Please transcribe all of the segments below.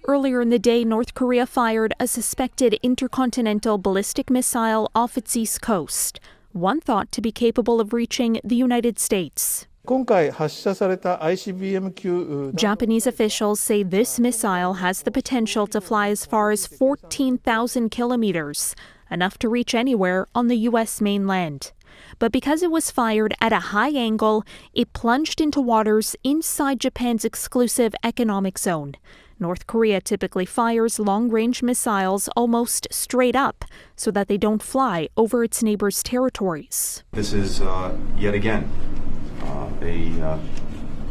Earlier in the day, North Korea fired a suspected intercontinental ballistic missile off its east coast, one thought to be capable of reaching the United States. Japanese officials say this missile has the potential to fly as far as 14,000 kilometers, enough to reach anywhere on the U.S. mainland. But because it was fired at a high angle, it plunged into waters inside Japan's exclusive economic zone. North Korea typically fires long-range missiles almost straight up so that they don't fly over its neighbors' territories. This is yet again a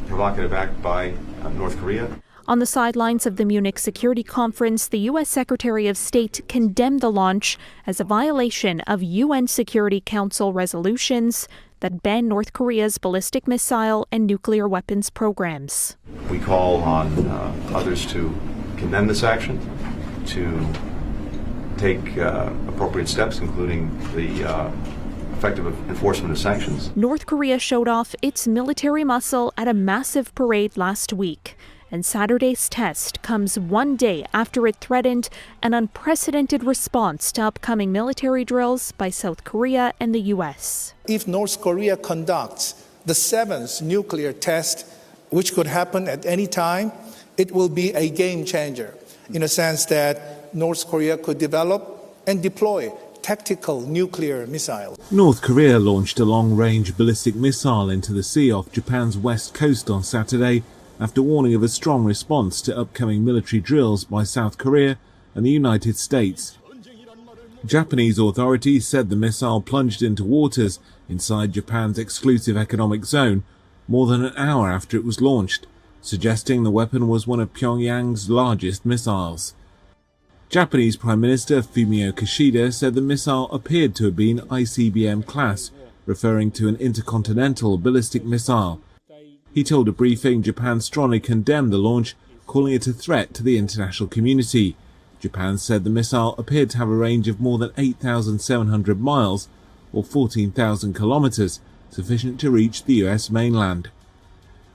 provocative act by North Korea. On the sidelines of the Munich Security Conference, the U.S. Secretary of State condemned the launch as a violation of UN Security Council resolutions that ban North Korea's ballistic missile and nuclear weapons programs. We call on others to condemn this action, to take appropriate steps, including the effective enforcement of sanctions. North Korea showed off its military muscle at a massive parade last week. And Saturday's test comes one day after it threatened an unprecedented response to upcoming military drills by South Korea and the U.S. If North Korea conducts the 7th nuclear test, which could happen at any time, it will be a game changer in a sense that North Korea could develop and deploy tactical nuclear missiles. North Korea launched a long-range ballistic missile into the sea off Japan's west coast on Saturday, after warning of a strong response to upcoming military drills by South Korea and the United States. Japanese authorities said the missile plunged into waters inside Japan's exclusive economic zone more than an hour after it was launched, suggesting the weapon was one of Pyongyang's largest missiles. Japanese Prime Minister Fumio Kishida said the missile appeared to have been ICBM class, referring to an intercontinental ballistic missile. He told a briefing Japan strongly condemned the launch, calling it a threat to the international community. Japan said the missile appeared to have a range of more than 8,700 miles, or 14,000 kilometers, sufficient to reach the US mainland.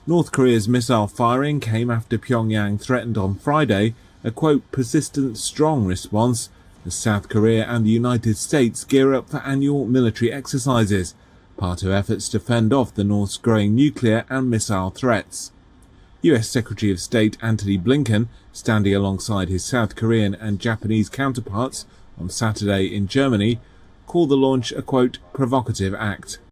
North Korea's missile firing came after Pyongyang threatened on Friday a, quote, persistent, strong response as South Korea and the United States gear up for annual military exercises, part of efforts to fend off the North's growing nuclear and missile threats. US Secretary of State Antony Blinken, standing alongside his South Korean and Japanese counterparts on Saturday in Germany, called the launch a, quote, provocative act.